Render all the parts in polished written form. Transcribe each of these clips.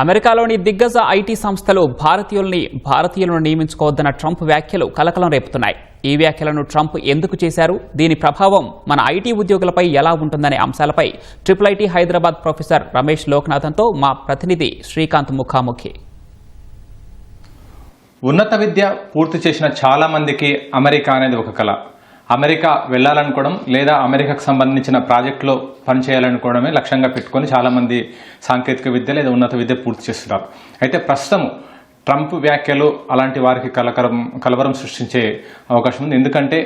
అమెరికాలోని దిగ్గజ ఐటీ సంస్థలు భారతీయులను నియమించుకోవద్దన్న ట్రంప్ వ్యాఖ్యలు కలకలం రేపుతున్నాయి. ఈ వ్యాఖ్యలను ట్రంప్ ఎందుకు చేశారు, దీని ప్రభావం మన ఐటీ ఉద్యోగులపై ఎలా ఉంటుందనే అంశాలపై IIIT హైదరాబాద్ ప్రొఫెసర్ రమేష్ లోక్నాథన్తో మా ప్రతినిధి శ్రీకాంత్ ముఖాముఖి. ఉన్నత విద్య పూర్తి చేసిన చాలా మందికి అమెరికా అనేది ఒక కళ. అమెరికా వెళ్ళాలనుకోవడం లేదా అమెరికాకు సంబంధించిన ప్రాజెక్టులో పనిచేయాలనుకోవడమే లక్ష్యంగా పెట్టుకొని చాలామంది సాంకేతిక విద్య లేదా ఉన్నత విద్య పూర్తి చేస్తున్నారు. అయితే ప్రస్తుతం ట్రంప్ వ్యాఖ్యలు అలాంటి వారికి కలవరం సృష్టించే అవకాశం ఉంది. ఎందుకంటే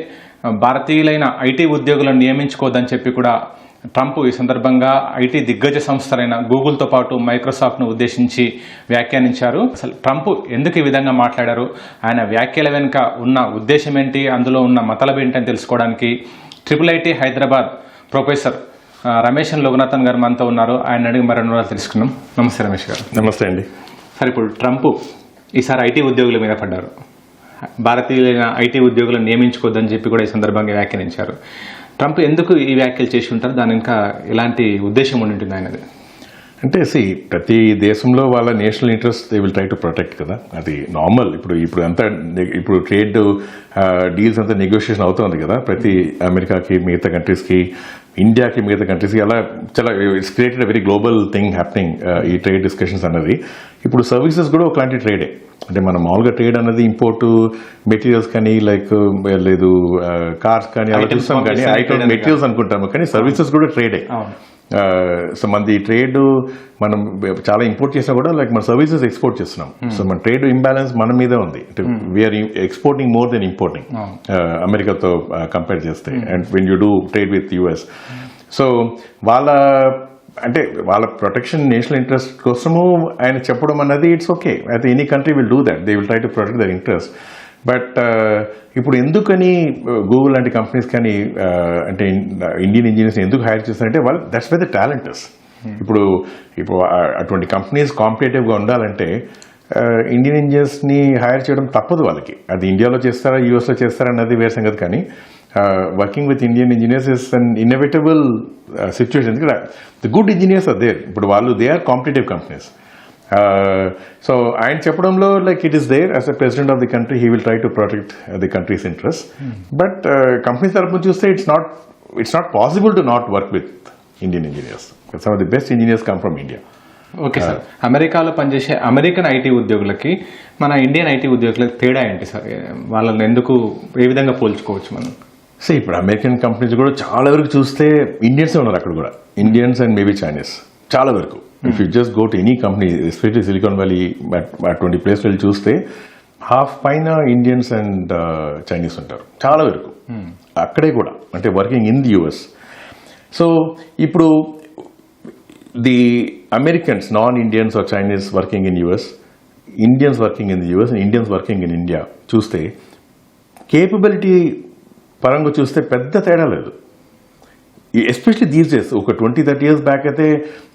భారతీయులైన ఐటీ ఉద్యోగులను నియమించుకోవద్దని చెప్పి కూడా ట్రంప్ ఈ సందర్భంగా ఐటీ దిగ్గజ సంస్థలైన గూగుల్తో పాటు మైక్రోసాఫ్ట్ను ఉద్దేశించి వ్యాఖ్యానించారు. అసలు ట్రంప్ ఎందుకు ఈ విధంగా మాట్లాడారు, ఆయన వ్యాఖ్యల వెనుక ఉన్న ఉద్దేశం ఏంటి, అందులో ఉన్న మతలబు ఏంటి అని తెలుసుకోవడానికి IIIT హైదరాబాద్ ప్రొఫెసర్ రమేష్ లోక్నాథన్ గారు మనతో ఉన్నారు. ఆయన అడిగి మరిన్ని వివరాలు తెలుసుకున్నాం. నమస్తే రమేష్ గారు. నమస్తే అండి. సార్, ఇప్పుడు ట్రంప్ ఈసారి ఐటీ ఉద్యోగుల మీద పడ్డారు. భారతీయులైన ఐటీ ఉద్యోగులను నియమించుకోవద్దని చెప్పి కూడా ఈ సందర్భంగా వ్యాఖ్యానించారు. ట్రంప్ ఎందుకు ఈ వ్యాఖ్యలు చేసి ఉంటారు, దాని ఇంకా ఎలాంటి ఉద్దేశం ఉండి ఉంటుంది ఆయనది? అంటే ప్రతి దేశంలో వాళ్ళ national interest they will try to protect కదా, అది నార్మల్. ఇప్పుడు ట్రేడ్ డీల్స్ అంతా నెగోషియేషన్ అవుతుంది కదా, ప్రతి అమెరికాకి, మిగతా కంట్రీస్కి, ఇండియాకి, మిగతా కంట్రీస్కి, అలా చాలా it's created very global thing happening ఈ ట్రేడ్ డిస్కషన్స్ అన్నది. ఇప్పుడు సర్వీసెస్ కూడా ఒకలాంటి ట్రేడే. అంటే మనం మామూలుగా ట్రేడ్ అన్నది ఇంపోర్ట్ మెటీరియల్స్ కానీ లేదు కార్స్ కానీ అలా చూస్తాం, కానీ ఐటమ్ మెటీరియల్స్ అనుకుంటాము, కానీ సర్వీసెస్ కూడా ట్రేడే. సో మనది ట్రేడ్ మనం చాలా ఇంపోర్ట్ చేసినా కూడా మన సర్వీసెస్ ఎక్స్పోర్ట్ చేస్తున్నాం. సో మన ట్రేడ్ ఇంబ్యాలెన్స్ మన మీదే ఉంది. We are exporting more than importing అమెరికాతో కంపేర్ చేస్తే, and when you do trade with US. So వాళ్ళ ప్రొటెక్షన్, నేషనల్ ఇంట్రెస్ట్ కోసము ఆయన చెప్పడం అన్నది ఇట్స్ ఓకే. అయితే any country will do that, they will try to protect their interest. But ఇప్పుడు ఎందుకని గూగుల్ లాంటి కంపెనీస్ కానీ అంటే ఇండియన్ ఇంజనీర్స్ ఎందుకు హైర్ చేస్తారంటే వాళ్ళు that's way the talent is. ఇప్పుడు అటువంటి కంపెనీస్ కాంపిటేటివ్గా ఉండాలంటే ఇండియన్ ఇంజనీర్స్ని హైర్ చేయడం తప్పదు వాళ్ళకి. అది ఇండియాలో చేస్తారా, US లో చేస్తారా అన్నది వేరే సంగతి, కానీ working with Indian engineers is an innovatable situation. ఎందుకంటే the good engineers are there. ఇప్పుడు వాళ్ళు దే ఆర్ కాంపిటేటివ్ కంపెనీస్. సో ఆయన చెప్పడంలో it is there as a president of the country, he will try to protect the country's interest. But companies తరఫున చూస్తే it's not possible to not work with Indian engineers. Some of the best engineers come from India. Okay sir, అమెరికాలో పనిచేసే American IT ఉద్యోగులకి మన Indian IT ఉద్యోగులకి తేడా ఏంటి sir? వాళ్ళని ఎందుకు ఏ విధంగా పోల్చుకోవచ్చు మనం? సో ఇప్పుడు అమెరికన్ కంపెనీస్ కూడా చాలా వరకు చూస్తే ఇండియన్సే ఉన్నారు అక్కడ కూడా, ఇండియన్స్ అండ్ మేబీ చైనీస్ చాలా వరకు. If you just go to any company, especially silicon valley అటువంటి ప్లేస్ వెళ్ళి చూస్తే హాఫ్ పైన ఇండియన్స్ అండ్ చైనీస్ ఉంటారు చాలా వరకు అక్కడే కూడా, అంటే వర్కింగ్ ఇన్ ది US. సో ఇప్పుడు the Americans, non Indians or Chinese working in US, Indians working in the US and Indians working in India చూస్తే కేపబిలిటీ పరంగా చూస్తే పెద్ద తేడా లేదు. Especially these days. ఒక 20-30 years బ్యాక్ అయితే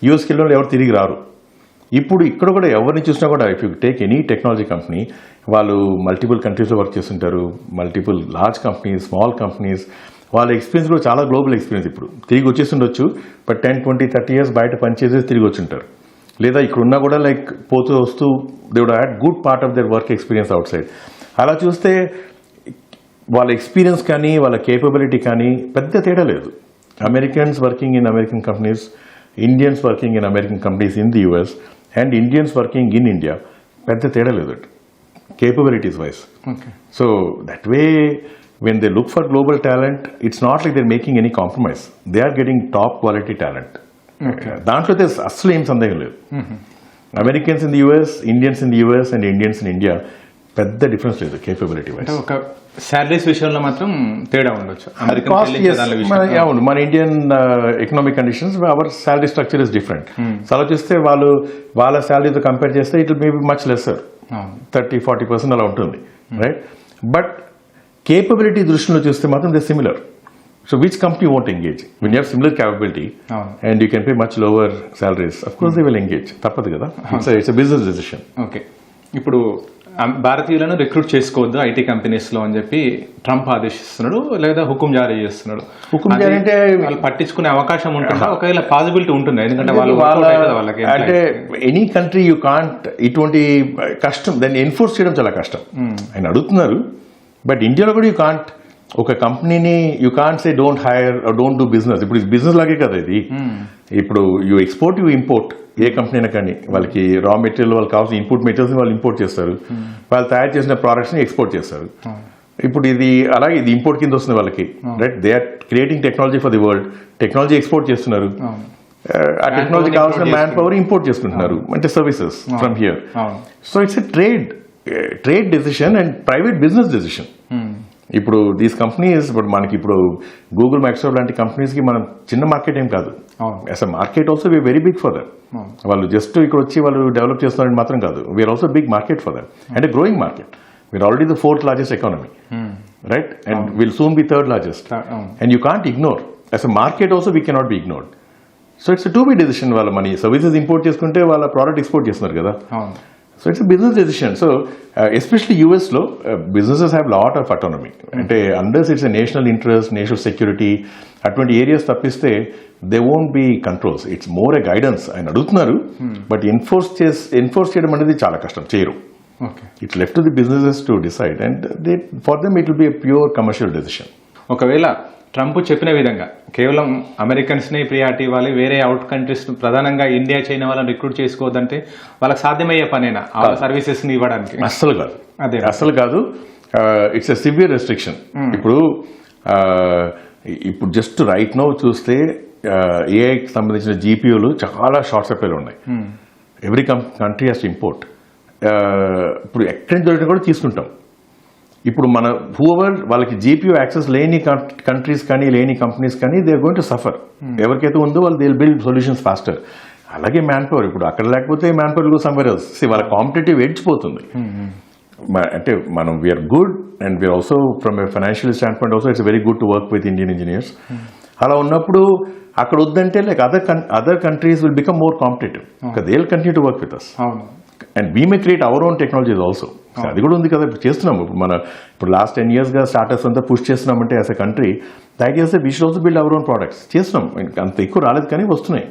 US కి ఎవరు తిరిగి రారు. ఇప్పుడు ఇక్కడ కూడా ఎవరిని చూసినా కూడా, if you take any technology company, వాళ్ళు మల్టిపుల్ కంట్రీస్లో వర్క్ చేస్తుంటారు, multiple large companies, small companies. వాళ్ళ ఎక్స్పీరియన్స్ కూడా చాలా గ్లోబల్ ఎక్స్పీరియన్స్. ఇప్పుడు తిరిగి వచ్చేస్తుండొచ్చు, బట్ 10-20-30 years బయట పనిచేసేసి తిరిగి వచ్చి ఉంటారు. లేదా ఇక్కడ ఉన్నా కూడా పోతూ వస్తూ they would had good part of their work experience outside. అలా చూస్తే వాళ్ళ ఎక్స్పీరియన్స్ కానీ వాళ్ళ కేపబిలిటీ కానీ పెద్ద తేడా లేదు. Americans working in American companies, Indians working in American companies in the US, and Indians working in India పెద్ద తేడా లేదు capabilities wise. So that way when they look for global talent, it's not like they're making any compromise. They are getting top quality talent. దాంట్లో అయితే అసలు ఏం సందేహం లేదు. Americans in the US, Indians in the US and Indians in India పెద్ద difference లేదు capability wise. ఒక salaries విషయంలో మాత్రం తేడా ఉండొచ్చు. అవును, మన Indian economic conditions, our salary structure is different. So అలా చూస్తే వాళ్ళ శాలరీతో కంపేర్ చేస్తే it will be much lesser, 30-40% అలా ఉంటుంది, రైట్? బట్ కేపబిలిటీ దృష్టిలో చూస్తే మాత్రం they similar. So which company won't engage when you have similar capability and you can pay much lower salaries? Of course they will engage, తప్పదు కదా. It's a business decision. Okay, ఇప్పుడు భారతీయులను recruit చేసుకోవద్దు IT కంపెనీస్లో అని చెప్పి Trump ఆదేశిస్తున్నాడు, లేదా హుకుం జారీ చేస్తున్నాడు. హుకుం జారీ అంటే వాళ్ళు పట్టించుకునే అవకాశం ఉంటుందా, ఒకవేళ పాసిబిలిటీ ఉంటుంది? ఎందుకంటే వాళ్ళకి అంటే ఎనీ కంట్రీ యూ కాంట్, ఇటువంటి కష్టం దాన్ని ఎన్ఫోర్స్ చేయడం చాలా కష్టం. ఆయన అడుగుతున్నారు, బట్ ఇండియాలో కూడా యూ కాంట్ ఒక కంపెనీని you can't say don't hire don't do business. ఇప్పుడు బిజినెస్ లాగే కదా ఇది. ఇప్పుడు యూ ఎక్స్పోర్ట్ యూ ఇంపోర్ట్, ఏ కంపెనీ అయినా కానీ వాళ్ళకి రా మెటీరియల్ వాళ్ళకి కావాల్సిన ఇన్పుట్ మెటీరియల్స్ వాళ్ళు ఇంపోర్ట్ చేస్తారు, వాళ్ళు తయారు చేసిన ప్రోడక్ట్స్ని ఎక్స్పోర్ట్ చేస్తారు. ఇప్పుడు ఇది అలాగే ఇది ఇంపోర్ట్ కింద వస్తుంది వాళ్ళకి, right? They are creating technology for the world, technology export చేస్తున్నారు, ఆ టెక్నాలజీ కావాల్సిన మ్యాన్ పవర్ ఇంపోర్ట్ చేసుకుంటున్నారు, అంటే services from here. So it's a trade decision and private business decision. ఇప్పుడు దీస్ కంపెనీస్, ఇప్పుడు మనకి ఇప్పుడు గూగుల్, మైక్రోసాఫ్ట్ లాంటి కంపెనీస్కి మనం చిన్న మార్కెట్ ఏం కాదు. As a market also we are very big for that. వాళ్ళు జస్ట్ ఇక్కడ వచ్చి వాళ్ళు డెవలప్ చేస్తున్నారని మాత్రం కాదు, we are also big market for that and a growing market. We are already the 4th largest economy, right? And we'll soon be 3rd largest. And you can't ignore. As a market also we cannot be ignored. So it's a two-way decision. వాళ్ళ money services import చేసుకుంటే వాళ్ళ product export చేస్తున్నారు కదా. So it's business decision. So especially యూఎస్లో businesses have lot of autonomy. అంటే unless it's a national interest, national security, అటువంటి areas తప్పిస్తే they won't be controls. It's more a guidance. ఆయన అడుగుతున్నారు, బట్ ఎన్ఫోర్స్ చేయడం అనేది చాలా కష్టం, చేయరు. It's left to the businesses to decide and for them it will be a pure commercial decision. ఒకవేళ ట్రంప్ చెప్పిన విధంగా కేవలం అమెరికన్స్ని ప్రియారిటీ ఇవ్వాలి, వేరే అవుట్ కంట్రీస్ ప్రధానంగా ఇండియా, చైనా వాళ్ళని రిక్రూట్ చేసుకోవద్దంటే వాళ్ళకి సాధ్యమయ్యే పనేనా ఆ సర్వీసెస్ని ఇవ్వడానికి? అస్సలు కాదు, అదే అస్సలు కాదు. It's a severe restriction. ఇప్పుడు జస్ట్ రైట్ నో చూస్తే ఏఐకి సంబంధించిన జీపీయూలు చాలా షార్ట్ సప్లైలో ఉన్నాయి. Every country has to import. ఇప్పుడు ఎక్కడి నుంచి దొరికినా కూడా తీసుకుంటాం. ఇప్పుడు మన హూవర్ వాళ్ళకి జీపీయూ యాక్సెస్ లేని కంట్రీస్ కానీ లేని కంపెనీస్ కానీ they are going to suffer. ఎవరికైతే ఉందో వాళ్ళు they will build solutions faster. అలాగే మ్యాన్ పవర్, ఇప్పుడు అక్కడ లేకపోతే man power go somewhere else. వాళ్ళ కాంపిటేటివ్ ఎడ్జ్ పోతుంది. అంటే మనం we are good and we are also from a financial stand point also it's very good to work with Indian engineers. అలా ఉన్నప్పుడు అక్కడ వద్దంటే like other countries will become more competitive. They will continue to work with us and we may create our own technologies also. అది కూడా ఉంది కదా, ఇప్పుడు చేస్తున్నాము. ఇప్పుడు లాస్ట్ 10 yearsగా స్టార్టప్స్ అంతా పుష్ చేస్తున్నామంటే as a country that is we should also build our own products. చేస్తున్నాం, అంత ఎక్కువ రాలేదు కానీ వస్తున్నాయి.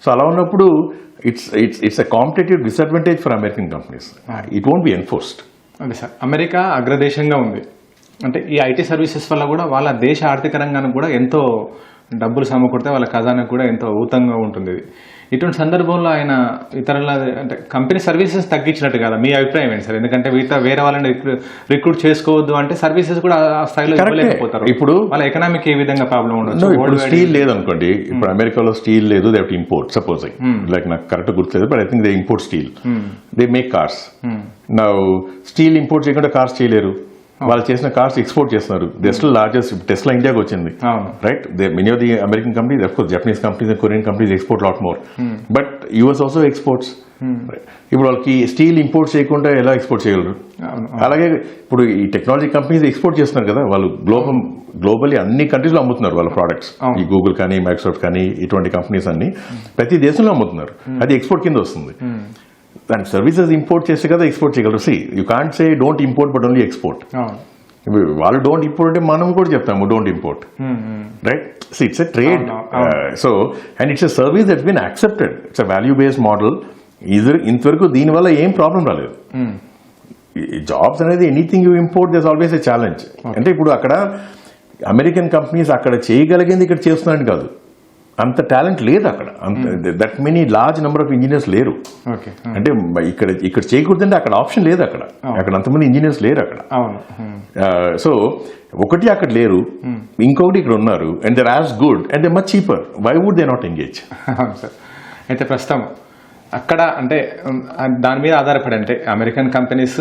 సో అలా ఉన్నప్పుడు it's a competitive disadvantage for American companies. It won't be enforced. అదే సార్, అమెరికా అగ్రదేశంగా ఉంది అంటే ఈ ఐటీ సర్వీసెస్ వల్ల కూడా వాళ్ళ దేశ ఆర్థిక రంగానికి కూడా ఎంతో డబ్బులు సమకూడితే వాళ్ళ ఖజానాకు కూడా ఎంతో ఊతంగా ఉంటుంది. ఇటువంటి సందర్భంలో ఆయన ఇతరుల అంటే కంపెనీ సర్వీసెస్ తగ్గించినట్టు కదా, మీ అభిప్రాయం ఏంటి సార్? ఎందుకంటే వేరే వాళ్ళని రిక్రూట్ చేసుకోవద్దు అంటే సర్వీసెస్ కూడా ఆ స్థాయిలో ఇవ్వలేకపోతారు. ఇప్పుడు వాళ్ళ ఎకనామిక్ ఏ విధంగా ప్రాబ్లం ఉండదు. ఇప్పుడు స్టీల్ లేదనుకోండి, ఇప్పుడు అమెరికాలో స్టీల్ లేదు, they have to import. Suppose like నాకు కరెక్ట్ గుర్తులేదు, but I think they import steel. They make cars. నా స్టీల్ ఇంపోర్ట్ చేయకుండా కార్స్ చేయలేరు. వాళ్ళు చేసిన కార్స్ ఎక్స్పోర్ట్ చేస్తున్నారు. They still largest. టెస్లా ఇండియాకి వచ్చింది, right? Many of the American companies, of course Japanese companies, Korean companies export lot more, but US also exports. ఇప్పుడు వాళ్ళకి స్టీల్ ఇంపోర్ట్ చేయకుండా ఎలా ఎక్స్పోర్ట్ చేయగలరు? అలాగే ఇప్పుడు ఈ టెక్నాలజీ కంపెనీస్ ఎక్స్పోర్ట్ చేస్తున్నారు కదా, వాళ్ళు గ్లోబల్లీ అన్ని కంట్రీస్లో అమ్ముతున్నారు వాళ్ళ ప్రోడక్ట్స్. ఈ గూగుల్ కానీ మైక్రోసాఫ్ట్ కానీ ఇటువంటి కంపెనీస్ అన్ని ప్రతి దేశంలో అమ్ముతున్నారు. అది ఎక్స్పోర్ట్ కింద వస్తుంది. దాని సర్వీసెస్ ఇంపోర్ట్ చేస్తే కదా ఎక్స్పోర్ట్ చేయగలరు. See you can't say don't import but only export. వాళ్ళు డోంట్ ఇంపోర్ట్ అంటే మనం కూడా చెప్తాము don't import, right? So it's a trade. So and it's a service that's been accepted. It's a value based model. ఇంతవరకు దీనివల్ల ఏం problem రాలేదు. Jobs అనేది anything you import there's always a challenge. అంటే ఇప్పుడు అక్కడ అమెరికన్ కంపెనీస్ అక్కడ చేయగలిగింది ఇక్కడ చేస్తున్నారని కాదు, అంత టాలెంట్ లేదు అక్కడ. That many large number of engineers లేరు. అంటే ఇక్కడ చేయకూడదంటే అక్కడ ఆప్షన్ లేదు. అక్కడ అంతమంది ఇంజనీర్స్ లేరు అక్కడ. సో ఒకటి అక్కడ లేరు, ఇంకొకటి ఇక్కడ ఉన్నారు. And they're as good and they much cheaper. Why would they not engage? Sir, అయితే ప్రస్తుతం అక్కడ అంటే దాని మీద ఆధారపడి అంటే అమెరికన్ కంపెనీస్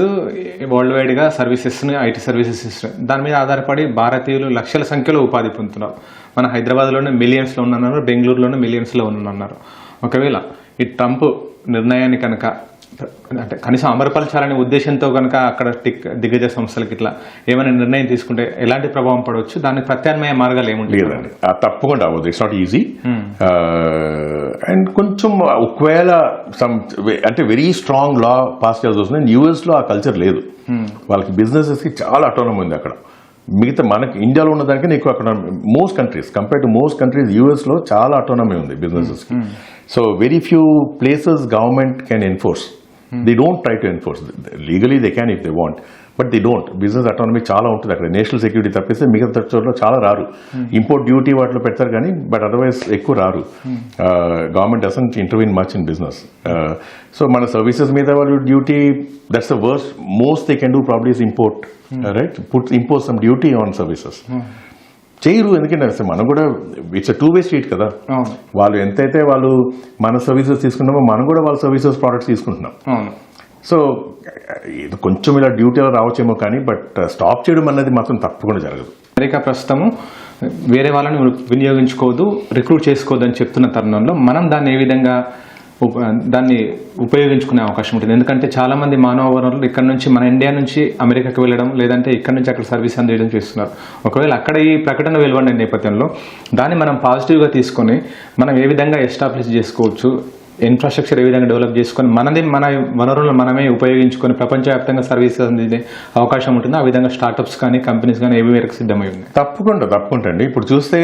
వరల్డ్ వైడ్గా సర్వీసెస్ని, ఐటీ సర్వీసెస్ ఇస్తున్నాయి. దాని మీద ఆధారపడి భారతీయులు లక్షల సంఖ్యలో ఉపాధి పొందుతున్నారు. మన హైదరాబాద్లోనే మిలియన్స్లో ఉన్నన్నారు, బెంగళూరులోనే మిలియన్స్లో ఉన్నన్నారు. ఒకవేళ ఈ ట్రంప్ నిర్ణయాన్ని కనుక అంటే కనీసం అమలుపరచాలనే ఉద్దేశంతో కనుక అక్కడ దిగ్గజ సంస్థలకి ఇట్లా ఏమైనా నిర్ణయం తీసుకుంటే ఎలాంటి ప్రభావం పడవచ్చు, దానికి ప్రత్యామ్నాయ మార్గాలు ఏముంటాయి? లేదండి, తప్పకుండా అవ్వదు. It's not easy. అండ్ కొంచెం ఒకవేళ అంటే వెరీ స్ట్రాంగ్ లా పాస్ చేయాల్సి వస్తుంది. యూఎస్లో ఆ కల్చర్ లేదు. వాళ్ళకి బిజినెసెస్కి చాలా అటానమీ ఉంది అక్కడ. మిగతా మనకి ఇండియాలో ఉన్నదానికి నీకు అక్కడ most countries compare to most countries యూఎస్లో చాలా అటానమీ ఉంది బిజినెసెస్కి. So very few places government can enforce. They don't try to enforce. Legally they can if they want, but they don't. Business autonomy చాలా ఉంటుంది అక్కడ. నేషనల్ సెక్యూరిటీ తప్పిస్తే మిగతా చోట్ల చాలా రారు. ఇంపోర్ట్ డ్యూటీ వాటిలో పెడతారు కానీ, బట్ అదర్వైజ్ ఎక్కువ రారు. Government doesn't intervene much in business. So మన సర్వీసెస్ మీద వాళ్ళు duty, that's the worst. Most they can do probably is import, right? Impose some duty on services. చేయరు, ఎందుకంటే అసలు మనం కూడా ఇట్స్ టూ వే స్ట్రీట్ కదా. వాళ్ళు ఎంతైతే వాళ్ళు మన సర్వీసెస్ తీసుకుంటామో మనం కూడా వాళ్ళ సర్వీసెస్ ప్రోడక్ట్స్ తీసుకుంటున్నాం. సో ఇది కొంచెం ఇలా డ్యూటీ రావచ్చేమో కానీ, బట్ స్టాప్ చేయడం అనేది మాత్రం తప్పకుండా జరగదు. అమెరికా ప్రస్తుతము వేరే వాళ్ళని వినియోగించుకోవద్దు, రిక్రూట్ చేసుకోవద్దు అని చెప్తున్న తరుణంలో మనం దాన్ని ఏ విధంగా దాన్ని ఉపయోగించుకునే అవకాశం ఉంటుంది? ఎందుకంటే చాలా మంది మానవ వనరులు ఇక్కడ నుంచి, మన ఇండియా నుంచి అమెరికాకి వెళ్ళడం, లేదంటే ఇక్కడ నుంచి అక్కడ సర్వీస్ అందజేయడం చేస్తున్నారు. ఒకవేళ అక్కడ ఈ ప్రకటన వెలువడిన నేపథ్యంలో దాన్ని మనం పాజిటివ్గా తీసుకొని మనం ఏ విధంగా ఎస్టాబ్లిష్ చేసుకోవచ్చు, ఇన్ఫ్రాస్ట్రక్చర్ ఏ విధంగా డెవలప్ చేసుకొని మన వనరులను మనమే ఉపయోగించుకొని ప్రపంచవ్యాప్తంగా సర్వీసెస్ అందించే అవకాశం ఉంటుంది. ఆ విధంగా స్టార్టప్స్ కానీ కంపెనీస్ కానీ ఏవి మేరకు సిద్ధమై ఉన్నాయి? తప్పకుండా అండి. ఇప్పుడు చూస్తే,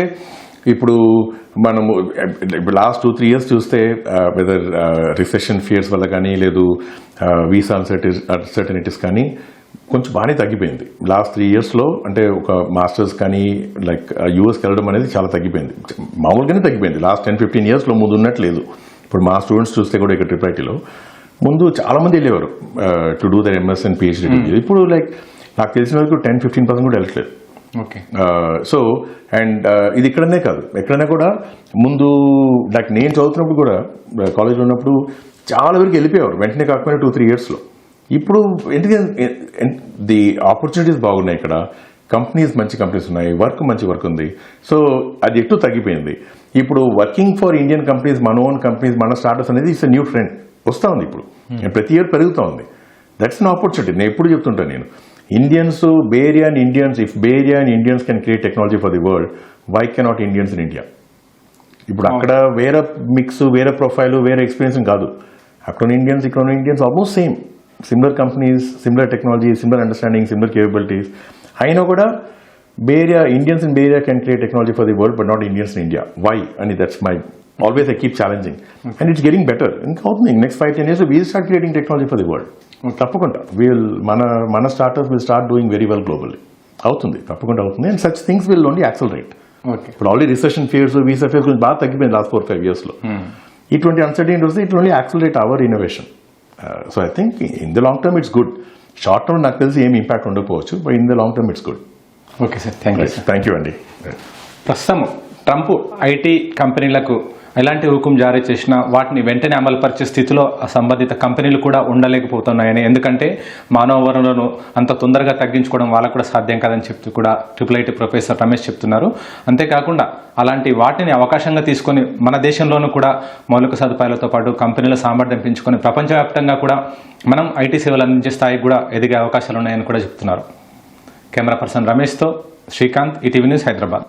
ఇప్పుడు మనము లాస్ట్ 2-3 years చూస్తే వెదర్ రిసెషన్ ఫియర్స్ వల్ల కానీ, లేదు వీసా అన్సర్టనిటీస్ కానీ కొంచెం బాగానే తగ్గిపోయింది లాస్ట్ 3 yearsలో. అంటే ఒక మాస్టర్స్ కానీ లైక్ యూఎస్కి వెళ్ళడం అనేది చాలా తగ్గిపోయింది. మామూలుగానే తగ్గిపోయింది. లాస్ట్ 10-15 yearsలో ముందు ఉన్నట్లేదు. ఇప్పుడు మా స్టూడెంట్స్ చూస్తే కూడా ఇక్కడ ట్రిపుల్ ముందు చాలా మంది వెళ్ళేవారు to do their MS and PhD degree. ఇప్పుడు లైక్ నాకు తెలిసిన వరకు 10-15% కూడా వెళ్ళట్లేదు. ఓకే. సో అండ్ ఇది ఇక్కడనే కాదు, ఎక్కడైనా కూడా ముందు లైక్ నేను చదువుతున్నప్పుడు కూడా కాలేజ్లో ఉన్నప్పుడు చాలా వరకు వెళ్ళిపోయేవారు వెంటనే, కాకపోయినా 2-3 yearsలో. ఇప్పుడు ఎందుకంటే ది ఆపర్చునిటీస్ బాగున్నాయి ఇక్కడ, కంపెనీస్ మంచి కంపెనీస్ ఉన్నాయి, మంచి వర్క్ ఉంది. సో అది ఎక్కువ తగ్గిపోయింది. ఇప్పుడు వర్కింగ్ ఫర్ ఇండియన్ కంపెనీస్, మన ఓన్ కంపెనీస్, మన స్టార్టప్స్ అనేది ఇట్స్ న్యూ ట్రెండ్ వస్తూ ఉంది. ఇప్పుడు ప్రతి ఇయర్ పెరుగుతూ ఉంది. That's an opportunity. నేను ఎప్పుడు చెప్తుంటాను, నేను Indians, Bay Area and Indians, if Bay Area and Indians can create technology for the world, why cannot Indians in India? ఇప్పుడు అక్కడ వేరే మిక్స్, వేరే ప్రొఫైల్, వేరే ఎక్స్పీరియన్స్ కాదు. అక్కడ ఇండియన్స్, ఇక్కడ Indians almost same, similar companies, similar technology, similar understanding, similar capabilities అయినా కూడా Bay Area, Indians in Bay Area can create technology for the world, but not Indians in India. Why? And that's my, always I keep challenging. Okay. And it's getting better. In next 5-10 years, we'll start creating technology for the world. Tappakunda. Mana startups will start doing very well globally. Avutundi. Tappakunda avutundi. And such things will only accelerate. Okay. But already recession fears, visa fears, will baat taggipoyindi last 4-5 years lo. It uncertainty, it will only accelerate our innovation. So I think in the long term, it's good. Short term, నాకు తెలిసి ఏం impact ఉండకపోవచ్చు, but in the long term, it's good. Okay sir, thank you అండి. ప్రస్తుతం Trump IT కంపెనీలకు ఎలాంటి హుకుం జారీ చేసినా వాటిని వెంటనే అమలుపరిచే స్థితిలో సంబంధిత కంపెనీలు కూడా ఉండలేకపోతున్నాయని, ఎందుకంటే మానవ వనరులను అంత తొందరగా తగ్గించుకోవడం వాళ్ళకు కూడా సాధ్యం కాదని చెప్తూ కూడా IIIT ప్రొఫెసర్ రమేష్ చెప్తున్నారు. అంతేకాకుండా అలాంటి వాటిని అవకాశంగా తీసుకొని మన దేశంలోనూ కూడా మౌలిక సదుపాయాలతో పాటు కంపెనీల సామర్థ్యం పెంచుకొని ప్రపంచవ్యాప్తంగా కూడా మనం ఐటీ సేవలు అందించే స్థాయికి కూడా ఎదిగే అవకాశాలు ఉన్నాయని కూడా చెప్తున్నారు. కెమెరా పర్సన్ రమేష్తో శ్రీకాంత్, ఈటీవీ న్యూస్, హైదరాబాద్.